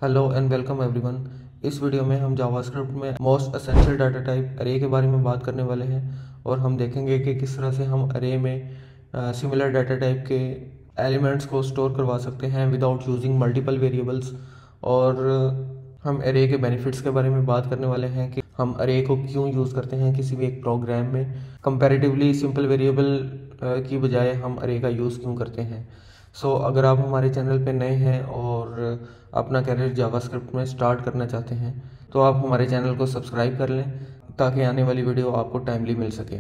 Hello and welcome everyone. इस video में हम जावास्क्रिप्ट में मोस्ट एसेंशियल डाटा टाइप अरे के बारे में बात करने वाले हैं और हम देखेंगे कि किस तरह से हम अरे में सिमिलर डाटा टाइप के एलिमेंट्स को स्टोर करवा सकते हैं विदाउट यूजिंग मल्टीपल वेरिएबल्स। और हम अरे के बेनिफिट्स के बारे में बात करने वाले हैं कि हम अरे को क्यों यूज़ करते हैं किसी भी एक प्रोग्राम में, कंपैरेटिवली सिंपल वेरिएबल की बजाय हम अरे का यूज़ क्यों करते हैं। अगर आप हमारे चैनल पे नए हैं और अपना कैरियर जावास्क्रिप्ट में स्टार्ट करना चाहते हैं तो आप हमारे चैनल को सब्सक्राइब कर लें ताकि आने वाली वीडियो आपको टाइमली मिल सके।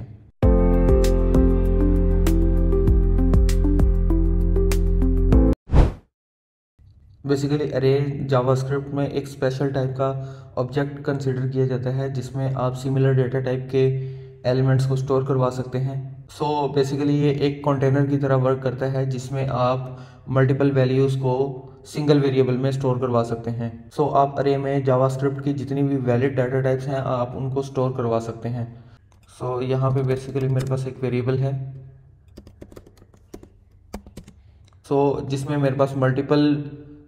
बेसिकली अरे जावास्क्रिप्ट में एक स्पेशल टाइप का ऑब्जेक्ट कंसिडर किया जाता है जिसमें आप सिमिलर डेटा टाइप के एलिमेंट्स को स्टोर करवा सकते हैं। बेसिकली ये एक कंटेनर की तरह वर्क करता है जिसमें आप मल्टीपल वैल्यूज़ को सिंगल वेरिएबल में स्टोर करवा सकते हैं। आप अरे में जावास्क्रिप्ट की जितनी भी वैलिड डाटा टाइप्स हैं आप उनको स्टोर करवा सकते हैं। यहाँ पे बेसिकली मेरे पास एक वेरिएबल है जिसमें मेरे पास मल्टीपल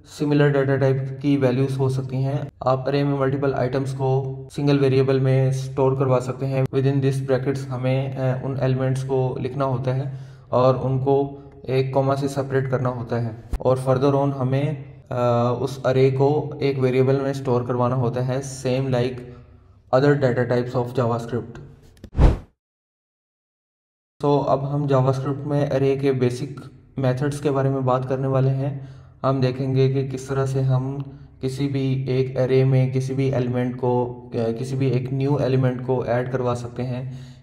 सिमिलर डाटा टाइप की वैल्यूज हो सकती हैं। आप अरे में मल्टीपल आइटम्स को सिंगल वेरिएबल में स्टोर करवा सकते हैं। विद इन दिस ब्रैकेट्स हमें उन एलिमेंट्स को लिखना होता है और उनको एक कॉमा से सेपरेट करना होता है और फर्दर ऑन हमें उस अरे को एक वेरिएबल में स्टोर करवाना होता है, same like other data types of JavaScript. अब हम जावास्क्रिप्ट में अरे के बेसिक मेथड्स के बारे में बात करने वाले हैं। हम देखेंगे कि किस तरह से हम किसी भी एक अरे में किसी भी एलिमेंट को किसी भी एक न्यू एलिमेंट को ऐड करवा सकते हैं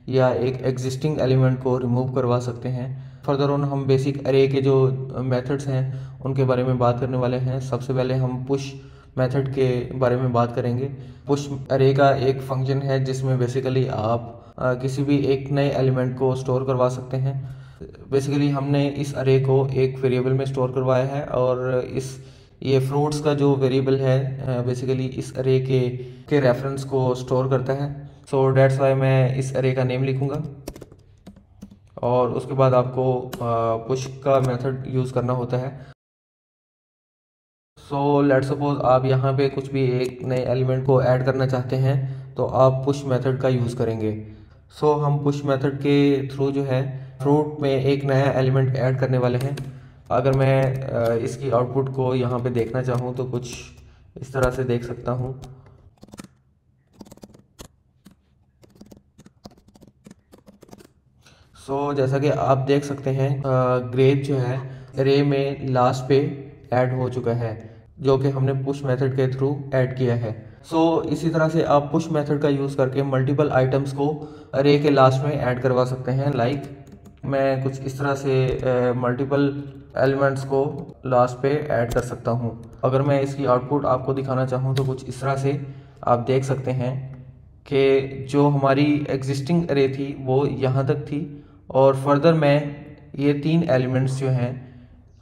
या एक एग्जिस्टिंग एलिमेंट को रिमूव करवा सकते हैं। फर्दर ऑन हम बेसिक अरे के जो मेथड्स हैं उनके बारे में बात करने वाले हैं। सबसे पहले हम पुश मेथड के बारे में बात करेंगे। पुश अरे का एक फंक्शन है जिसमें बेसिकली आप किसी भी एक नए एलिमेंट को स्टोर करवा सकते हैं। बेसिकली हमने इस अरे को एक वेरिएबल में स्टोर करवाया है और ये फ्रूट्स का जो वेरिएबल है बेसिकली इस अरे के रेफरेंस को स्टोर करता है। डेट्स वाई मैं इस अरे का नेम लिखूंगा और उसके बाद आपको पुश का मेथड यूज़ करना होता है। लेट्स सपोज आप यहाँ पे कुछ भी एक नए एलिमेंट को ऐड करना चाहते हैं तो आप पुश मेथड का यूज़ करेंगे। हम पुश मेथड के थ्रू जो है फ्रूट में एक नया एलिमेंट ऐड करने वाले हैं। अगर मैं इसकी आउटपुट को यहाँ पे देखना चाहूँ तो कुछ इस तरह से देख सकता हूँ। जैसा कि आप देख सकते हैं ग्रेप जो है अरे में लास्ट पे ऐड हो चुका है जो कि हमने पुश मेथड के थ्रू ऐड किया है। इसी तरह से आप पुश मेथड का यूज़ करके मल्टीपल आइटम्स को अरे के लास्ट में ऐड करवा सकते हैं। लाइक मैं कुछ इस तरह से मल्टीपल एलिमेंट्स को लास्ट पे ऐड कर सकता हूँ। अगर मैं इसकी आउटपुट आपको दिखाना चाहूँ तो कुछ इस तरह से आप देख सकते हैं कि जो हमारी एग्जिस्टिंग अरे थी वो यहाँ तक थी और फर्दर मैं ये 3 एलिमेंट्स जो हैं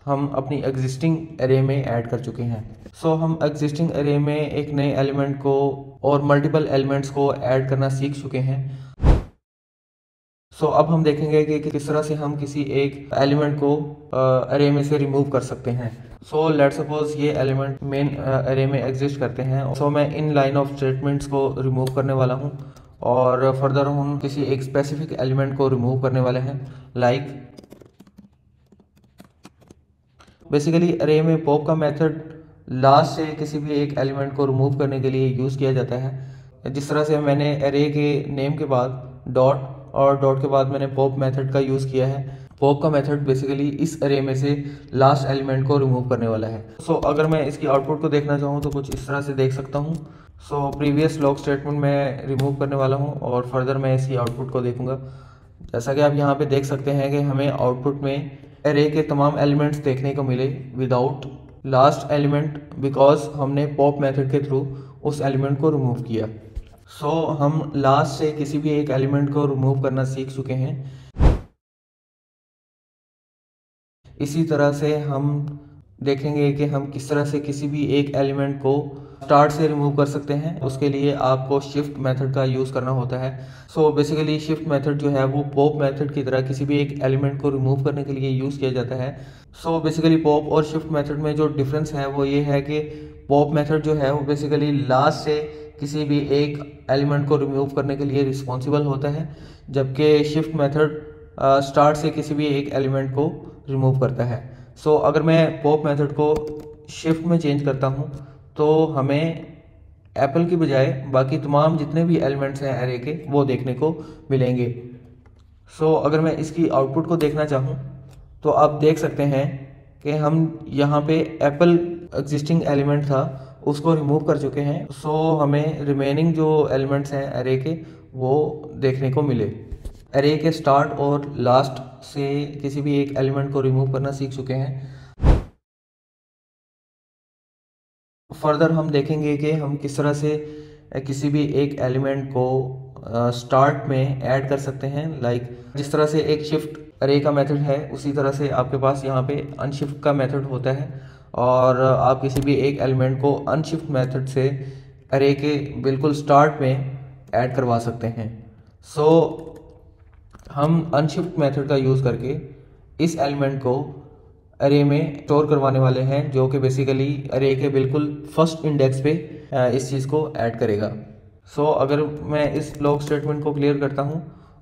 हम अपनी एग्जिस्टिंग अरे में ऐड कर चुके हैं। हम एग्जिस्टिंग अरे में एक नए एलिमेंट को और मल्टीपल एलिमेंट्स को ऐड करना सीख चुके हैं। अब हम देखेंगे कि किस तरह से हम किसी एक एलिमेंट को अरे में से रिमूव कर सकते हैं। लेट्स सपोज ये एलिमेंट मेन अरे में एग्जिस्ट करते हैं। मैं इन लाइन ऑफ स्टेटमेंट्स को रिमूव करने वाला हूँ और फर्दर हम किसी एक स्पेसिफिक एलिमेंट को रिमूव करने वाले हैं। लाइक बेसिकली अरे में पॉप का मेथड लास्ट से किसी भी एक एलिमेंट को रिमूव करने के लिए यूज़ किया जाता है। जिस तरह से मैंने अरे के नेम के बाद डॉट और डॉट के बाद मैंने पॉप मेथड का यूज़ किया है। पॉप का मेथड बेसिकली इस अरे में से लास्ट एलिमेंट को रिमूव करने वाला है। अगर मैं इसकी आउटपुट को देखना चाहूँ तो कुछ इस तरह से देख सकता हूँ। प्रीवियस लॉग स्टेटमेंट मैं रिमूव करने वाला हूँ और फर्दर मैं इसकी आउटपुट को देखूंगा। जैसा कि आप यहाँ पे देख सकते हैं कि हमें आउटपुट में अरे के तमाम एलिमेंट्स देखने को मिले विदाउट लास्ट एलिमेंट, बिकॉज हमने पॉप मेथड के थ्रू उस एलिमेंट को रिमूव किया। हम लास्ट से किसी भी एक एलिमेंट को रिमूव करना सीख चुके हैं। इसी तरह से हम देखेंगे कि हम किस तरह से किसी भी एक एलिमेंट को स्टार्ट से रिमूव कर सकते हैं। उसके लिए आपको शिफ्ट मेथड का यूज़ करना होता है। बेसिकली शिफ्ट मेथड जो है वो पॉप मेथड की तरह किसी भी एक एलिमेंट को रिमूव करने के लिए यूज़ किया जाता है। बेसिकली पॉप और शिफ्ट मेथड में जो डिफरेंस है वो ये है कि पॉप मेथड जो है वो बेसिकली लास्ट से किसी भी एक एलिमेंट को रिमूव करने के लिए रिस्पॉन्सिबल होता है, जबकि शिफ्ट मेथड स्टार्ट से किसी भी एक एलिमेंट को रिमूव करता है। सो अगर मैं पॉप मेथड को शिफ्ट में चेंज करता हूँ तो हमें एप्पल की बजाय बाकी तमाम जितने भी एलिमेंट्स हैं एरे के वो देखने को मिलेंगे। सो अगर मैं इसकी आउटपुट को देखना चाहूँ तो आप देख सकते हैं कि हम यहाँ पे एप्पल एग्जिस्टिंग एलिमेंट था उसको रिमूव कर चुके हैं। सो हमें रिमेनिंग जो एलिमेंट्स हैं एरे के वो देखने को मिले। एरे के स्टार्ट और लास्ट से किसी भी एक एलिमेंट को रिमूव करना सीख चुके हैं। फर्दर हम देखेंगे कि हम किस तरह से किसी भी एक एलिमेंट को स्टार्ट में ऐड कर सकते हैं। जिस तरह से एक शिफ्ट अरे का मेथड है उसी तरह से आपके पास यहाँ पे अनशिफ्ट का मेथड होता है, और आप किसी भी एक एलिमेंट को अनशिफ्ट मेथड से अरे के बिल्कुल स्टार्ट में ऐड करवा सकते हैं। सो हम अनशिफ्ट मेथड का यूज़ करके इस एलिमेंट को अरे में स्टोर करवाने वाले हैं, जो कि बेसिकली अरे के बिल्कुल फर्स्ट इंडेक्स पे इस चीज़ को ऐड करेगा। सो अगर मैं इस ब्लॉक स्टेटमेंट को क्लियर करता हूँ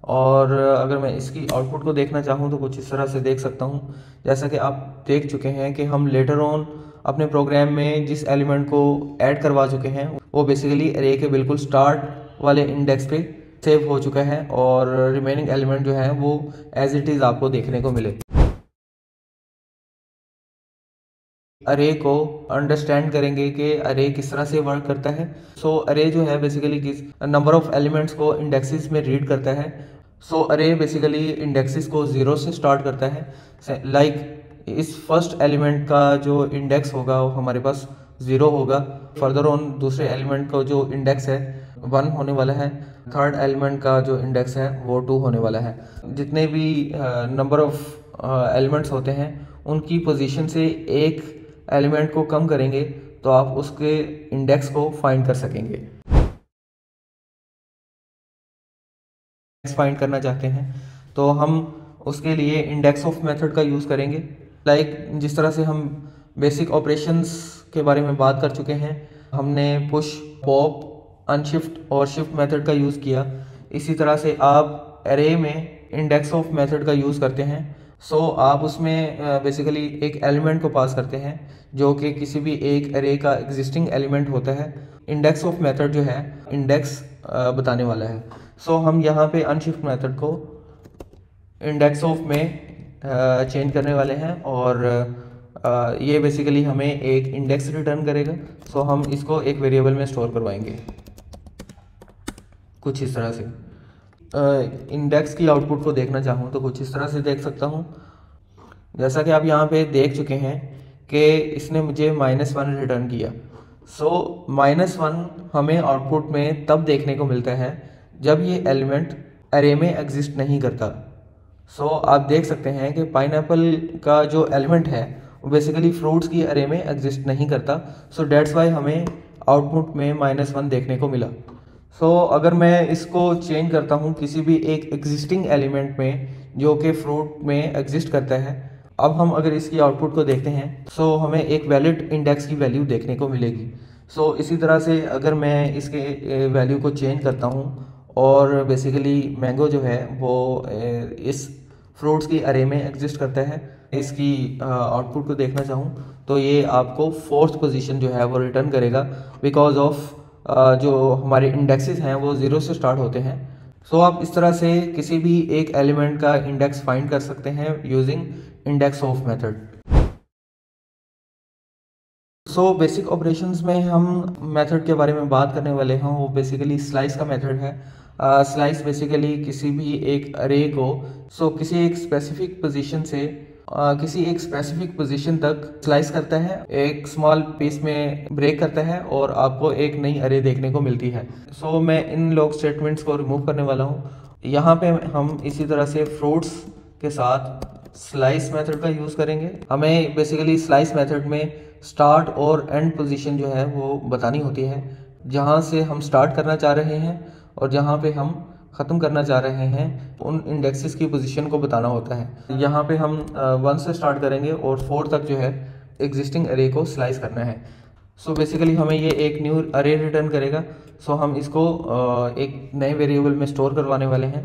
और अगर मैं इसकी आउटपुट को देखना चाहूँ तो कुछ इस तरह से देख सकता हूँ। जैसा कि आप देख चुके हैं कि हम लेटर ऑन अपने प्रोग्राम में जिस एलिमेंट को ऐड करवा चुके हैं वो बेसिकली अरे के बिल्कुल स्टार्ट वाले इंडेक्स पे सेव हो चुका है, और रिमेनिंग एलिमेंट जो है वो एज इट इज़ आपको देखने को मिले। अरे को अंडरस्टैंड करेंगे कि अरे किस तरह से वर्क करता है। सो अरे जो है बेसिकली किस नंबर ऑफ एलिमेंट्स को इंडेक्सेस में रीड करता है। सो अरे बेसिकली इंडेक्सेस को 0 से स्टार्ट करता है। इस फर्स्ट एलिमेंट का जो इंडेक्स होगा वो हमारे पास 0 होगा। फर्दर ऑन दूसरे एलिमेंट का जो इंडेक्स है 1 होने वाला है। थर्ड एलिमेंट का जो इंडेक्स है वो 2 होने वाला है। जितने भी नंबर ऑफ एलिमेंट्स होते हैं उनकी पोजीशन से एक एलिमेंट को कम करेंगे तो आप उसके इंडेक्स को फाइंड कर सकेंगे। फाइंड करना चाहते हैं तो हम उसके लिए इंडेक्स ऑफ मेथड का यूज़ करेंगे। जिस तरह से हम बेसिक ऑपरेशंस के बारे में बात कर चुके हैं, हमने पुश, पॉप, अनशिफ्ट और शिफ्ट मेथड का यूज़ किया। इसी तरह से आप अरे में इंडेक्स ऑफ मेथड का यूज़ करते हैं। सो आप उसमें बेसिकली एक एलिमेंट को पास करते हैं जो कि किसी भी एक अरे का एग्जिस्टिंग एलिमेंट होता है। इंडेक्स ऑफ मेथड जो है इंडेक्स बताने वाला है। सो हम यहाँ पे अनशिफ्ट मेथड को इंडेक्स ऑफ में चेंज करने वाले हैं, और ये बेसिकली हमें एक इंडेक्स रिटर्न करेगा। सो हम इसको एक वेरिएबल में स्टोर करवाएंगे कुछ इस तरह से। इंडेक्स की आउटपुट को देखना चाहूँ तो कुछ इस तरह से देख सकता हूँ। जैसा कि आप यहाँ पे देख चुके हैं कि इसने मुझे -1 रिटर्न किया। सो -1 हमें आउटपुट में तब देखने को मिलता है जब ये एलिमेंट अरे में एग्जिस्ट नहीं करता। सो आप देख सकते हैं कि पाइनएप्पल का जो एलिमेंट है वो बेसिकली फ्रूट्स की अरे में एग्जिस्ट नहीं करता। सो डेट्स वाई हमें आउटपुट में -1 देखने को मिला। सो अगर मैं इसको चेंज करता हूँ किसी भी एक एग्जिस्टिंग एलिमेंट में जो कि फ्रूट में एग्जिस्ट करता है, अब हम अगर इसकी आउटपुट को देखते हैं सो हमें एक वैलिड इंडेक्स की वैल्यू देखने को मिलेगी। सो इसी तरह से अगर मैं इसके वैल्यू को चेंज करता हूँ और बेसिकली मैंगो जो है वो इस फ्रूट्स की अरे में एग्जिस्ट करता है, इसकी आउटपुट को देखना चाहूँ तो ये आपको 4th पोजीशन जो है वो रिटर्न करेगा, बिकॉज ऑफ जो हमारे इंडेक्सेस हैं वो 0 से स्टार्ट होते हैं। सो आप इस तरह से किसी भी एक एलिमेंट का इंडेक्स फाइंड कर सकते हैं using index of method. So basic operations में हम मेथड के बारे में बात करने वाले हैं, वो बेसिकली स्लाइस का मेथड है। स्लाइस बेसिकली किसी भी एक अरे को किसी एक स्पेसिफिक पोजीशन से किसी एक स्पेसिफिक पोजीशन तक स्लाइस करता है, एक स्मॉल पीस में ब्रेक करता है और आपको एक नई अरे देखने को मिलती है। सो मैं इन लॉग स्टेटमेंट्स को रिमूव करने वाला हूँ। यहाँ पे हम इसी तरह से फ्रूट्स के साथ स्लाइस मेथड का यूज़ करेंगे। हमें बेसिकली स्लाइस मेथड में स्टार्ट और एंड पोजीशन जो है वो बतानी होती है, जहाँ से हम स्टार्ट करना चाह रहे हैं और जहाँ पे हम ख़त्म करना चाह रहे हैं उन इंडेक्सेस की पोजीशन को बताना होता है। यहाँ पे हम 1 से स्टार्ट करेंगे और 4 तक जो है एग्जिस्टिंग अरे को स्लाइस करना है। सो बेसिकली हमें ये एक न्यू अरे रिटर्न करेगा। सो हम इसको एक नए वेरिएबल में स्टोर करवाने वाले हैं।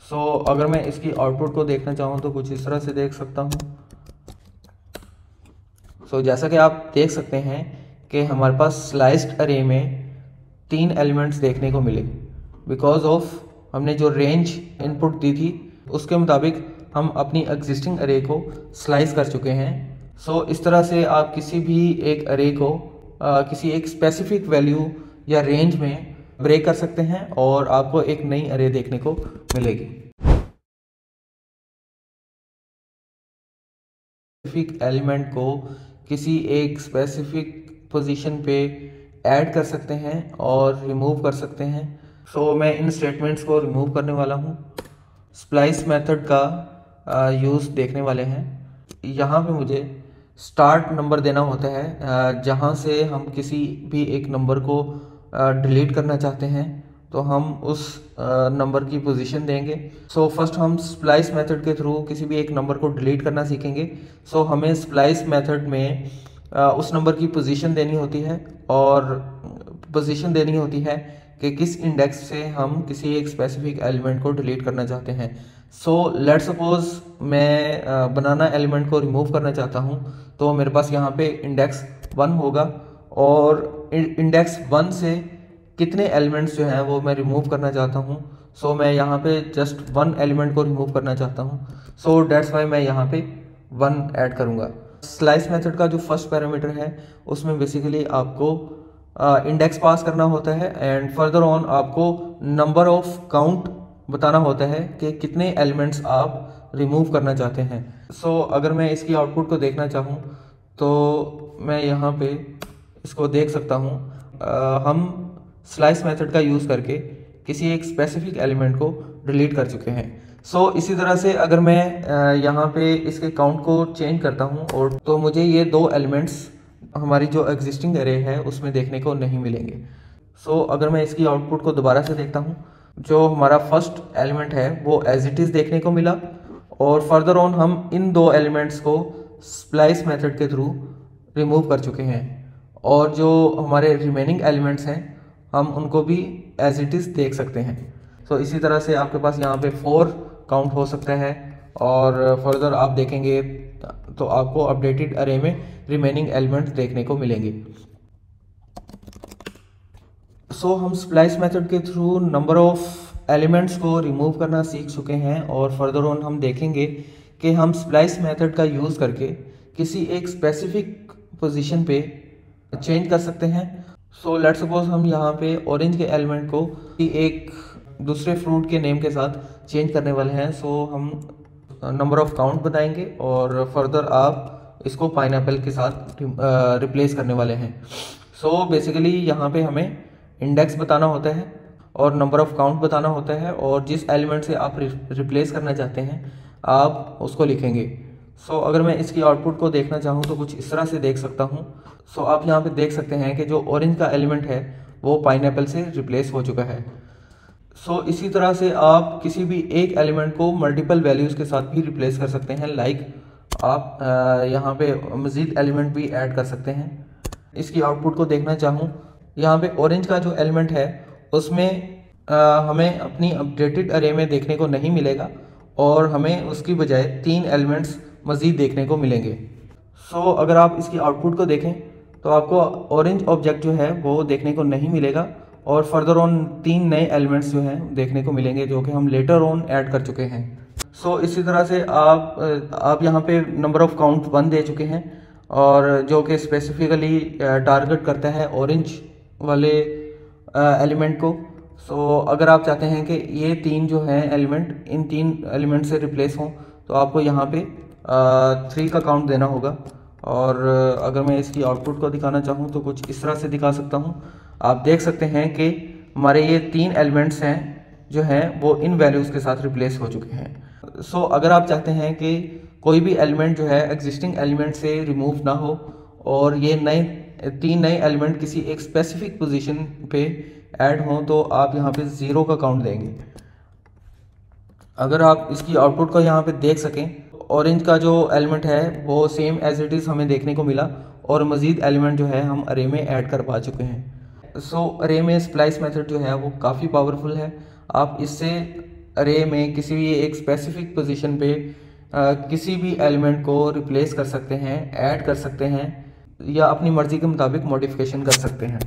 सो अगर मैं इसकी आउटपुट को देखना चाहूँ तो कुछ इस तरह से देख सकता हूँ। सो जैसा कि आप देख सकते हैं कि हमारे पास स्लाइस्ड अरे में 3 एलिमेंट्स देखने को मिले, बिकॉज ऑफ हमने जो रेंज इनपुट दी थी उसके मुताबिक हम अपनी एग्जिस्टिंग अरे को स्लाइस कर चुके हैं। सो इस तरह से आप किसी भी एक अरे को किसी एक स्पेसिफिक वैल्यू या रेंज में ब्रेक कर सकते हैं और आपको एक नई अरे देखने को मिलेगी। स्पेसिफिक एलिमेंट को किसी एक स्पेसिफिक पोजीशन पे ऐड कर सकते हैं और रिमूव कर सकते हैं। सो मैं इन स्टेटमेंट्स को रिमूव करने वाला हूँ। स्प्लाइस मेथड का यूज़ देखने वाले हैं। यहाँ पे मुझे स्टार्ट नंबर देना होता है, जहाँ से हम किसी भी एक नंबर को डिलीट करना चाहते हैं तो हम उस नंबर की पोजीशन देंगे। सो फर्स्ट हम स्प्लाइस मेथड के थ्रू किसी भी एक नंबर को डिलीट करना सीखेंगे। सो हमें स्प्लाइस मेथड में उस नंबर की पोजीशन देनी होती है और पोजीशन देनी होती है कि किस इंडेक्स से हम किसी एक स्पेसिफिक एलिमेंट को डिलीट करना चाहते हैं। सो लेट्स सपोज मैं बनाना एलिमेंट को रिमूव करना चाहता हूँ, तो मेरे पास यहाँ पे इंडेक्स 1 होगा और इंडेक्स 1 से कितने एलिमेंट्स जो हैं वो मैं रिमूव करना चाहता हूँ। सो मैं यहाँ पे जस्ट 1 एलिमेंट को रिमूव करना चाहता हूँ। सो डेट्स वाई मैं यहाँ पे 1 ऐड करूँगा। स्लाइस मेथड का जो फर्स्ट पैरामीटर है उसमें बेसिकली आपको इंडेक्स पास करना होता है एंड फर्दर ऑन आपको नंबर ऑफ काउंट बताना होता है कि कितने एलिमेंट्स आप रिमूव करना चाहते हैं। सो अगर मैं इसकी आउटपुट को देखना चाहूँ तो मैं यहाँ पे इसको देख सकता हूँ। हम स्लाइस मेथड का यूज़ करके किसी एक स्पेसिफिक एलिमेंट को डिलीट कर चुके हैं। सो इसी तरह से अगर मैं यहाँ पे इसके काउंट को चेंज करता हूँ और तो मुझे ये 2 एलिमेंट्स हमारी जो एग्जिस्टिंग अरे है उसमें देखने को नहीं मिलेंगे। सो अगर मैं इसकी आउटपुट को दोबारा से देखता हूँ, जो हमारा फर्स्ट एलिमेंट है वो एज इट इज़ देखने को मिला और फर्दर ऑन हम इन 2 एलिमेंट्स को स्प्लाइस मेथड के थ्रू रिमूव कर चुके हैं और जो हमारे रिमेनिंग एलिमेंट्स हैं हम उनको भी एज इट इज़ देख सकते हैं। सो इसी तरह से आपके पास यहाँ पे 4 काउंट हो सकता है और फर्दर आप देखेंगे तो आपको अपडेटेड अरे में रिमेनिंग एलिमेंट्स देखने को मिलेंगे। सो हम स्प्लाइस मेथड के थ्रू नंबर ऑफ एलिमेंट्स को रिमूव करना सीख चुके हैं और फर्दर ऑन हम देखेंगे कि हम स्प्लाइस मेथड का यूज़ करके किसी एक स्पेसिफिक पोजीशन पे चेंज कर सकते हैं। सो लेट्स सपोज हम यहाँ पे ऑरेंज के एलिमेंट को एक दूसरे फ्रूट के नेम के साथ चेंज करने वाले हैं। सो हम नंबर ऑफ काउंट बताएंगे और फर्दर आप इसको पाइनएप्पल के साथ रिप्लेस करने वाले हैं। सो बेसिकली यहाँ पे हमें इंडेक्स बताना होता है और नंबर ऑफ काउंट बताना होता है और जिस एलिमेंट से आप रिप्लेस करना चाहते हैं आप उसको लिखेंगे। सो अगर मैं इसकी आउटपुट को देखना चाहूँ तो कुछ इस तरह से देख सकता हूँ। सो आप यहाँ पे देख सकते हैं कि जो ऑरेंज का एलिमेंट है वो पाइनएप्पल से रिप्लेस हो चुका है। सो इसी तरह से आप किसी भी एक एलिमेंट को मल्टीपल वैल्यूज़ के साथ भी रिप्लेस कर सकते हैं। लाइक आप यहाँ पे मज़ीद एलिमेंट भी ऐड कर सकते हैं। इसकी आउटपुट को देखना चाहूँ, यहाँ पे ऑरेंज का जो एलिमेंट है उसमें हमें अपनी अपडेटेड अरे में देखने को नहीं मिलेगा और हमें उसकी बजाय 3 एलिमेंट्स मज़ीद देखने को मिलेंगे। सो अगर आप इसकी आउटपुट को देखें तो आपको ऑरेंज ऑब्जेक्ट जो है वो देखने को नहीं मिलेगा और फर्दर ऑन 3 नए एलिमेंट्स जो हैं देखने को मिलेंगे जो कि हम लेटर ऑन ऐड कर चुके हैं। सो इसी तरह से आप यहाँ पे नंबर ऑफ काउंट 1 दे चुके हैं और जो कि स्पेसिफिकली टारगेट करता है ऑरेंज वाले एलिमेंट को। सो अगर आप चाहते हैं कि ये 3 जो हैं एलिमेंट इन 3 एलिमेंट से रिप्लेस हों तो आपको यहाँ पे 3 का काउंट देना होगा। और अगर मैं इसकी आउटपुट को दिखाना चाहूँ तो कुछ इस तरह से दिखा सकता हूँ। आप देख सकते हैं कि हमारे ये 3 एलिमेंट्स हैं जो हैं वो इन वैल्यूज़ के साथ रिप्लेस हो चुके हैं। सो अगर आप चाहते हैं कि कोई भी एलिमेंट जो है एग्जिस्टिंग एलिमेंट से रिमूव ना हो और ये 3 नए एलिमेंट किसी एक स्पेसिफिक पोजीशन पे ऐड हों तो आप यहाँ पे 0 का काउंट देंगे। अगर आप इसकी आउटपुट को यहाँ पे देख सकें, ऑरेंज का जो एलिमेंट है वो सेम एज इट इज़ हमें देखने को मिला और मज़ीद एलिमेंट जो है हम अरे में ऐड कर पा चुके हैं। सो अरे में स्प्लाइस मेथड जो है वो काफ़ी पावरफुल है। आप इससे अरे में किसी भी एक स्पेसिफिक पोजीशन पे किसी भी एलिमेंट को रिप्लेस कर सकते हैं, ऐड कर सकते हैं या अपनी मर्ज़ी के मुताबिक मॉडिफिकेशन कर सकते हैं।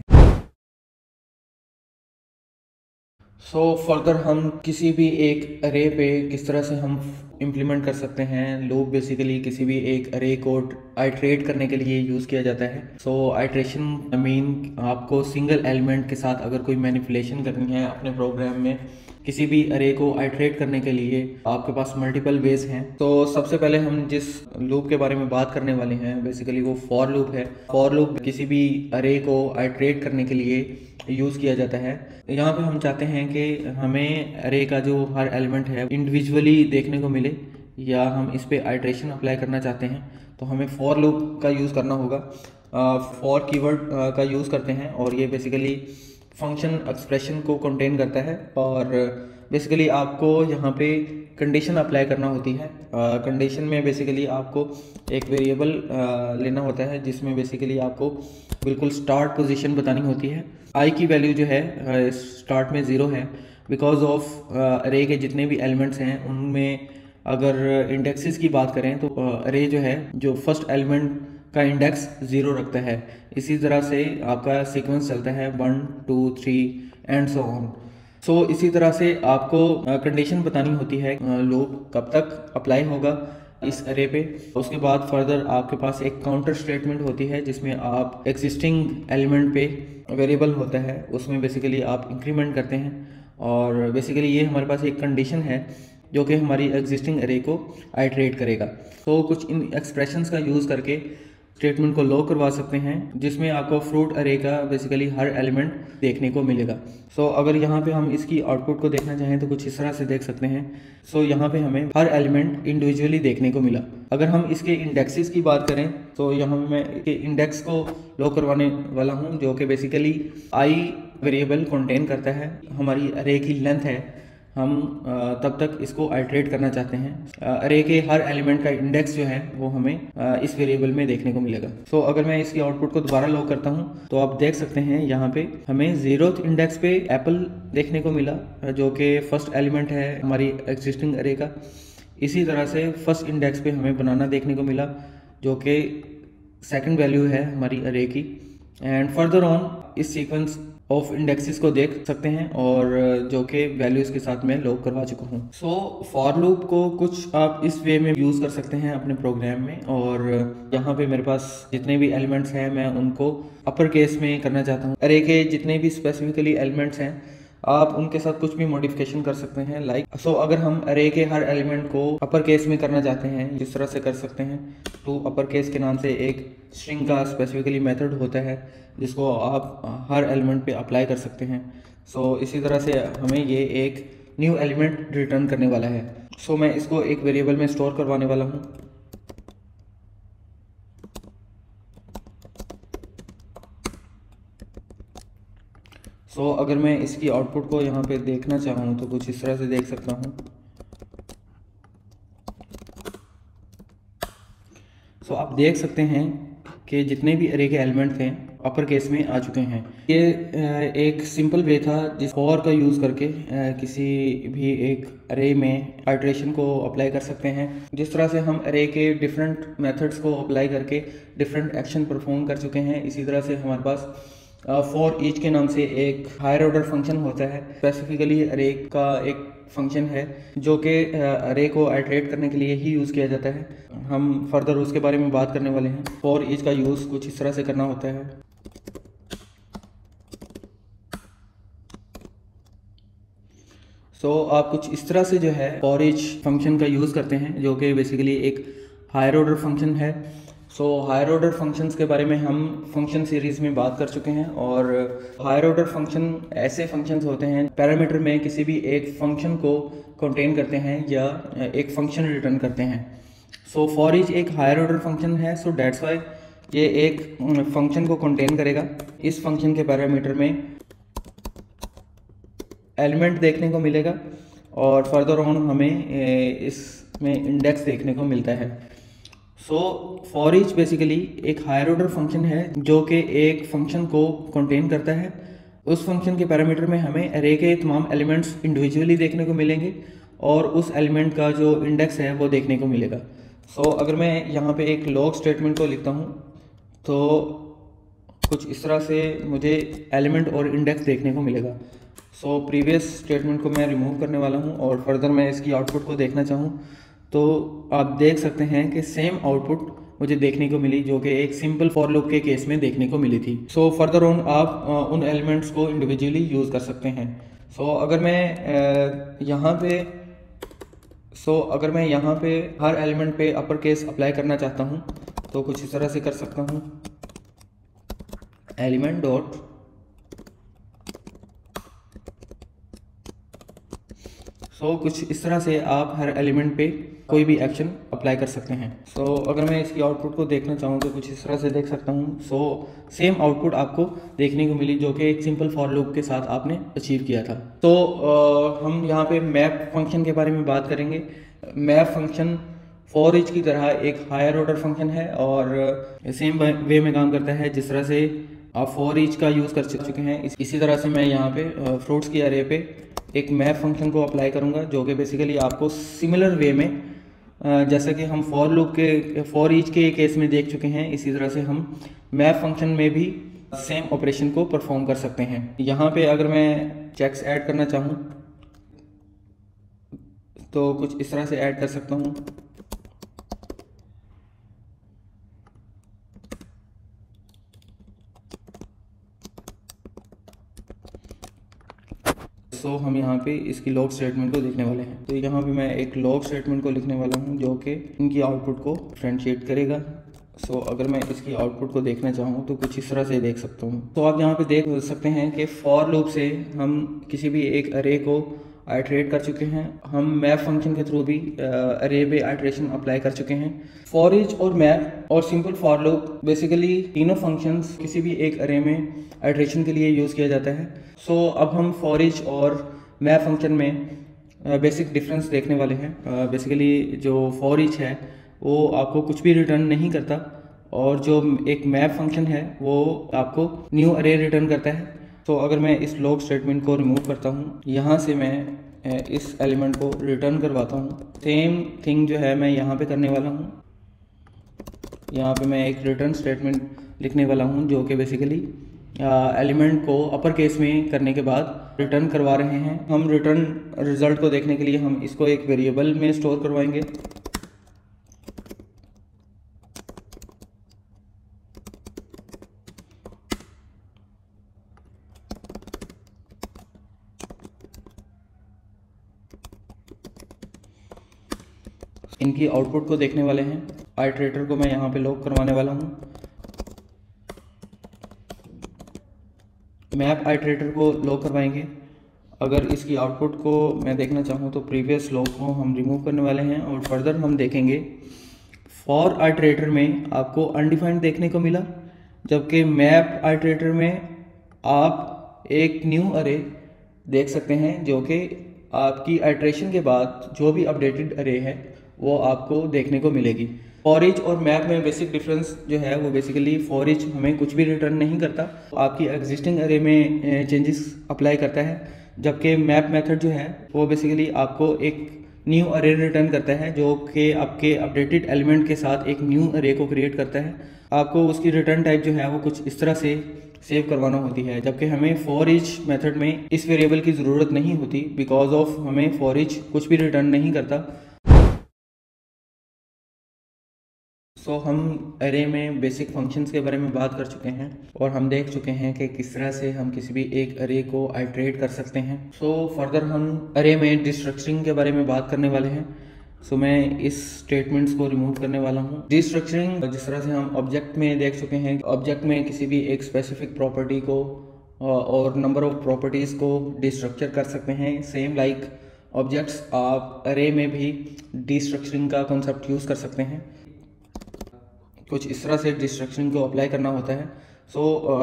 सो फर्दर हम किसी भी एक अरे पे किस तरह से हम इम्प्लीमेंट कर सकते हैं। लूप बेसिकली किसी भी एक अरे को आइट्रेट करने के लिए यूज़ किया जाता है। सो आइट्रेशन मीन आपको सिंगल एलिमेंट के साथ अगर कोई मैनिपुलेशन करनी है अपने प्रोग्राम में, किसी भी अरे को आइट्रेट करने के लिए आपके पास मल्टीपल वेज हैं। तो सबसे पहले हम जिस लूप के बारे में बात करने वाले हैं बेसिकली वो फॉर लूप है। फॉर लूप किसी भी अरे को आइट्रेट करने के लिए यूज़ किया जाता है। यहाँ पे हम चाहते हैं कि हमें अरे का जो हर एलिमेंट है इंडिविजुअली देखने को मिले या हम इस पे आइट्रेशन अप्लाई करना चाहते हैं तो हमें फॉर लूप का यूज़ करना होगा। फॉर कीवर्ड का यूज़ करते हैं और ये बेसिकली फंक्शन एक्सप्रेशन को कंटेन करता है और बेसिकली आपको यहाँ पे कंडीशन अप्लाई करना होती है। कंडीशन में बेसिकली आपको एक वेरिएबल लेना होता है जिसमें बेसिकली आपको बिल्कुल स्टार्ट पोजीशन बतानी होती है। आई की वैल्यू जो है स्टार्ट में 0 है बिकॉज ऑफ अरे के जितने भी एलिमेंट्स हैं उनमें अगर इंडेक्सेस की बात करें तो अरे जो है जो फर्स्ट एलिमेंट का इंडेक्स 0 रखता है। इसी तरह से आपका सीक्वेंस चलता है 1 2 3 एंड सो ऑन। सो इसी तरह से आपको कंडीशन बतानी होती है लूप कब तक अप्लाई होगा इस अरे पे। उसके बाद फर्दर आपके पास एक काउंटर स्टेटमेंट होती है जिसमें आप एग्जिस्टिंग एलिमेंट पे वेरिएबल होता है उसमें बेसिकली आप इंक्रीमेंट करते हैं और बेसिकली ये हमारे पास एक कंडीशन है जो कि हमारी एग्जिस्टिंग अरे को आइट्रेट करेगा। तो कुछ इन एक्सप्रेशंस का यूज़ करके स्टेटमेंट को लॉक करवा सकते हैं जिसमें आपको फ्रूट अरे का बेसिकली हर एलिमेंट देखने को मिलेगा। सो अगर यहाँ पे हम इसकी आउटपुट को देखना चाहें तो कुछ इस तरह से देख सकते हैं। सो यहाँ पे हमें हर एलिमेंट इंडिविजुअली देखने को मिला। अगर हम इसके इंडेक्सेस की बात करें तो यहाँ मैं के इंडेक्स को लॉक करवाने वाला हूँ जो कि बेसिकली आई वेरिएबल कंटेन करता है। हमारी अरे की लेंथ है, हम तब तक इसको आइट्रेट करना चाहते हैं। अरे के हर एलिमेंट का इंडेक्स जो है वो हमें इस वेरिएबल में देखने को मिलेगा। सो अगर मैं इसकी आउटपुट को दोबारा लॉक करता हूँ तो आप देख सकते हैं यहाँ पे हमें 0th इंडेक्स पे एप्पल देखने को मिला जो कि फर्स्ट एलिमेंट है हमारी एग्जिस्टिंग अरे का। इसी तरह से फर्स्ट इंडेक्स पे हमें बनाना देखने को मिला जो कि सेकंड वैल्यू है हमारी अरे की। एंड फर्दर ऑन इस सीक्वेंस ऑफ इंडेक्सेस को देख सकते हैं और जो कि वैल्यूज के साथ मैं लॉक करवा चुका हूँ। सो फॉर लूप को कुछ आप इस वे में यूज़ कर सकते हैं अपने प्रोग्राम में और यहाँ पे मेरे पास जितने भी एलिमेंट्स हैं मैं उनको अपर केस में करना चाहता हूँ। अरे के जितने भी स्पेसिफिकली एलिमेंट्स हैं आप उनके साथ कुछ भी मॉडिफिकेशन कर सकते हैं लाइक सो अगर हम अरे के हर एलिमेंट को अपर केस में करना चाहते हैं जिस तरह से कर सकते हैं तो अपर केस के नाम से एक स्ट्रिंग का स्पेसिफिकली मेथड होता है जिसको आप हर एलिमेंट पे अप्लाई कर सकते हैं। सो इसी तरह से हमें ये एक न्यू एलिमेंट रिटर्न करने वाला है। सो मैं इसको एक वेरिएबल में स्टोर करवाने वाला हूँ। सो अगर मैं इसकी आउटपुट को यहाँ पे देखना चाहूँ तो कुछ इस तरह से देख सकता हूँ। सो आप देख सकते हैं कि जितने भी अरे के एलिमेंट थे अपर केस में आ चुके हैं। ये एक सिंपल वे था जिस फॉर का यूज़ करके किसी भी एक अरे में आइट्रेशन को अप्लाई कर सकते हैं। जिस तरह से हम अरे के डिफरेंट मेथड्स को अप्लाई करके डिफरेंट एक्शन परफॉर्म कर चुके हैं इसी तरह से हमारे पास फॉर ईच के नाम से एक हायर ऑर्डर फंक्शन होता है। स्पेसिफिकली अरे का एक फंक्शन है जो कि अरे को आइट्रेट करने के लिए ही यूज़ किया जाता है। हम फर्दर उसके बारे में बात करने वाले हैं। फॉर ईच का यूज़ कुछ इस तरह से करना होता है। सो आप कुछ इस तरह से जो है फॉर ईच फंक्शन का यूज़ करते हैं जो कि बेसिकली एक हायर ऑर्डर फंक्शन है। सो हायर ऑर्डर फंक्शंस के बारे में हम फंक्शन सीरीज़ में बात कर चुके हैं और हायर ऑर्डर फंक्शन ऐसे फंक्शंस होते हैं पैरामीटर में किसी भी एक फंक्शन को कंटेन करते हैं या एक फंक्शन रिटर्न करते हैं। सो फॉर ईच एक हायर ऑर्डर फंक्शन है। सो डेट्स वाई ये एक फंक्शन को कंटेन करेगा। इस फंक्शन के पैरामीटर में एलिमेंट देखने को मिलेगा और फर्दर ऑन हमें इस में इंडेक्स देखने को मिलता है। सो फॉर ईच बेसिकली एक हायर ऑर्डर फंक्शन है जो कि एक फंक्शन को कंटेन करता है। उस फंक्शन के पैरामीटर में हमें अरे के तमाम एलिमेंट्स इंडिविजुअली देखने को मिलेंगे और उस एलिमेंट का जो इंडेक्स है वो देखने को मिलेगा। सो अगर मैं यहाँ पे एक लॉग स्टेटमेंट को लिखता हूँ तो कुछ इस तरह से मुझे एलिमेंट और इंडेक्स देखने को मिलेगा। सो प्रीवियस स्टेटमेंट को मैं रिमूव करने वाला हूँ और फर्दर मैं इसकी आउटपुट को देखना चाहूँ तो आप देख सकते हैं कि सेम आउटपुट मुझे देखने को मिली जो कि एक सिंपल फॉर लूप के केस में देखने को मिली थी। सो फर्दर ऑन आप उन एलिमेंट्स को इंडिविजुअली यूज़ कर सकते हैं। अगर मैं यहाँ पे हर एलिमेंट पे अपर केस अप्लाई करना चाहता हूँ तो कुछ इस तरह से कर सकता हूँ, एलिमेंट डॉट कुछ इस तरह से आप हर एलिमेंट पे कोई भी एक्शन अप्लाई कर सकते हैं। अगर मैं इसकी आउटपुट को देखना चाहूँ तो कुछ इस तरह से देख सकता हूँ। सेम आउटपुट आपको देखने को मिली जो कि एक सिंपल फॉर लूप के साथ आपने अचीव किया था। हम यहाँ पे मैप फंक्शन के बारे में बात करेंगे। मैप फंक्शन फॉर ईच की तरह एक हायर ऑर्डर फंक्शन है और सेम वे में काम करता है जिस तरह से आप फॉर ईच का यूज़ कर चुके हैं। इसी तरह से मैं यहाँ पे फ्रूट्स की अरे पे एक मैप फंक्शन को अप्लाई करूँगा जो कि बेसिकली आपको सिमिलर वे में जैसा कि हम फॉर ईच के केस में देख चुके हैं, इसी तरह से हम मैप फंक्शन में भी सेम ऑपरेशन को परफॉर्म कर सकते हैं। यहाँ पे अगर मैं चेक्स ऐड करना चाहूँ तो कुछ इस तरह से ऐड कर सकता हूँ। हम यहाँ पे इसकी लॉग स्टेटमेंट को देखने वाले हैं। तो यहाँ पे मैं एक लॉग स्टेटमेंट को लिखने वाला हूँ जो कि इनकी आउटपुट को डिफरेंशिएट करेगा। अगर मैं इसकी आउटपुट को देखना चाहूँ तो कुछ इस तरह से देख सकता हूँ। तो आप यहाँ पे देख सकते हैं कि फॉर लूप से हम किसी भी एक अरे को आइटरेट कर चुके हैं। हम मैप फंक्शन के थ्रू भी अरे पे आइटरेशन अप्लाई कर चुके हैं। फॉर ईच और मैप और सिंपल फॉर लूप बेसिकली तीनों फंक्शंस किसी भी एक अरे में आइटरेशन के लिए यूज़ किया जाता है। अब हम फॉर ईच और मैप फंक्शन में बेसिक डिफरेंस देखने वाले हैं। बेसिकली जो फॉर ईच है वो आपको कुछ भी रिटर्न नहीं करता और जो एक मैप फंक्शन है वो आपको न्यू अरे रिटर्न करता है। अगर मैं इस लॉग स्टेटमेंट को रिमूव करता हूँ, यहाँ से मैं इस एलिमेंट को रिटर्न करवाता हूँ। सेम थिंग जो है मैं यहाँ पे करने वाला हूँ। यहाँ पे मैं एक रिटर्न स्टेटमेंट लिखने वाला हूँ जो कि बेसिकली एलिमेंट को अपर केस में करने के बाद रिटर्न करवा रहे हैं। हम रिटर्न रिजल्ट को देखने के लिए हम इसको एक वेरिएबल में स्टोर करवाएंगे। इनकी आउटपुट को देखने वाले हैं। आइटरेटर को मैं यहाँ पे लॉक करवाने वाला हूँ। मैप आइटरेटर को लॉक करवाएंगे। अगर इसकी आउटपुट को मैं देखना चाहूँ तो प्रीवियस लॉक को हम रिमूव करने वाले हैं और फर्दर हम देखेंगे फॉर आइटरेटर में आपको अनडिफाइंड देखने को मिला, जबकि मैप आइटरेटर में आप एक न्यू अरे देख सकते हैं जो कि आपकी आइटरेशन के बाद जो भी अपडेटेड अरे है वो आपको देखने को मिलेगी। फॉर ईच और मैप में बेसिक डिफरेंस जो है वो बेसिकली फॉर ईच हमें कुछ भी रिटर्न नहीं करता, आपकी एग्जिस्टिंग अरे में चेंजेस अप्लाई करता है, जबकि मैप मेथड जो है वो बेसिकली आपको एक न्यू अरे रिटर्न करता है जो कि आपके अपडेटेड एलिमेंट के साथ एक न्यू अरे को क्रिएट करता है। आपको उसकी रिटर्न टाइप जो है वो कुछ इस तरह से सेव करवाना होती है, जबकि हमें फॉर ईच मेथड में इस वेरिएबल की ज़रूरत नहीं होती बिकॉज ऑफ हमें फॉर ईच कुछ भी रिटर्न नहीं करता। हम अरे में बेसिक फंक्शंस के बारे में बात कर चुके हैं और हम देख चुके हैं कि किस तरह से हम किसी भी एक अरे को आइटरेट कर सकते हैं। फर्दर हम अरे में डिस्ट्रक्चरिंग के बारे में बात करने वाले हैं। मैं इस स्टेटमेंट्स को रिमूव करने वाला हूँ। डिस्ट्रक्चरिंग जिस तरह से हम ऑब्जेक्ट में देख चुके हैं, ऑब्जेक्ट में किसी भी एक स्पेसिफिक प्रॉपर्टी को और नंबर ऑफ प्रॉपर्टीज़ को डिस्ट्रक्चर कर सकते हैं। सेम लाइक ऑब्जेक्ट्स आप अरे में भी डिस्ट्रक्चरिंग का कॉन्सेप्ट यूज़ कर सकते हैं। कुछ इस तरह से डिस्ट्रक्शन को अप्लाई करना होता है।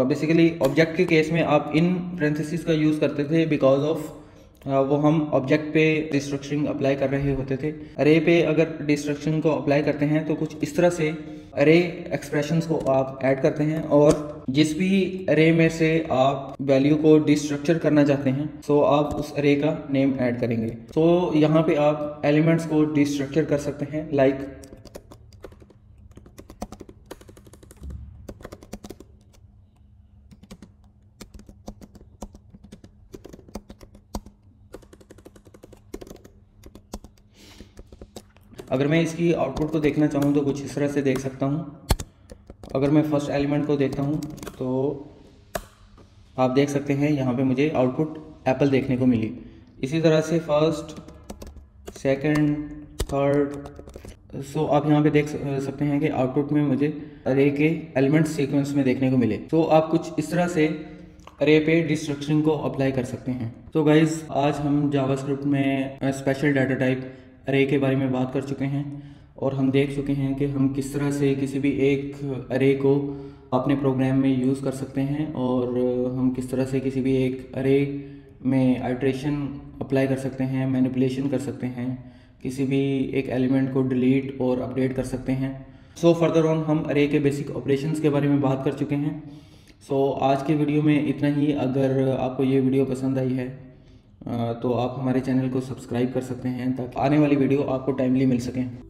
बेसिकली ऑब्जेक्ट के केस में आप इन पैरेंथेसिस का यूज़ करते थे बिकॉज ऑफ वो हम ऑब्जेक्ट पे डिस्ट्रक्शन अप्लाई कर रहे होते थे। अरे पे अगर डिस्ट्रक्शन को अप्लाई करते हैं तो कुछ इस तरह से अरे एक्सप्रेशंस को आप ऐड करते हैं, और जिस भी अरे में से आप वैल्यू को डिस्ट्रक्चर करना चाहते हैं सो आप उस अरे का नेम ऐड करेंगे। तो यहाँ पे आप एलिमेंट्स को डिस्ट्रक्चर कर सकते हैं, लाइक अगर मैं इसकी आउटपुट को देखना चाहूँ तो कुछ इस तरह से देख सकता हूँ। अगर मैं फर्स्ट एलिमेंट को देखता हूँ तो आप देख सकते हैं यहाँ पे मुझे आउटपुट एप्पल देखने को मिली। इसी तरह से फर्स्ट, सेकंड, थर्ड, सो आप यहाँ पे देख सकते हैं कि आउटपुट में मुझे अरे के एलिमेंट सीक्वेंस में देखने को मिले। तो आप कुछ इस तरह से अरे पे डिस्ट्रक्शन को अप्लाई कर सकते हैं। तो गाइज आज हम जावास्क्रिप्ट में स्पेशल डाटा टाइप अरे के बारे में बात कर चुके हैं, और हम देख चुके हैं कि हम किस तरह से किसी भी एक अरे को अपने प्रोग्राम में यूज़ कर सकते हैं, और हम किस तरह से किसी भी एक अरे में आइट्रेशन अप्लाई कर सकते हैं, मैनिपुलेशन कर सकते हैं, किसी भी एक एलिमेंट को डिलीट और अपडेट कर सकते हैं। सो फर्दर ऑन हम अरे के बेसिक ऑपरेशंस के बारे में बात कर चुके हैं। सो आज के वीडियो में इतना ही। अगर आपको ये वीडियो पसंद आई है तो आप हमारे चैनल को सब्सक्राइब कर सकते हैं ताकि आने वाली वीडियो आपको टाइमली मिल सकें।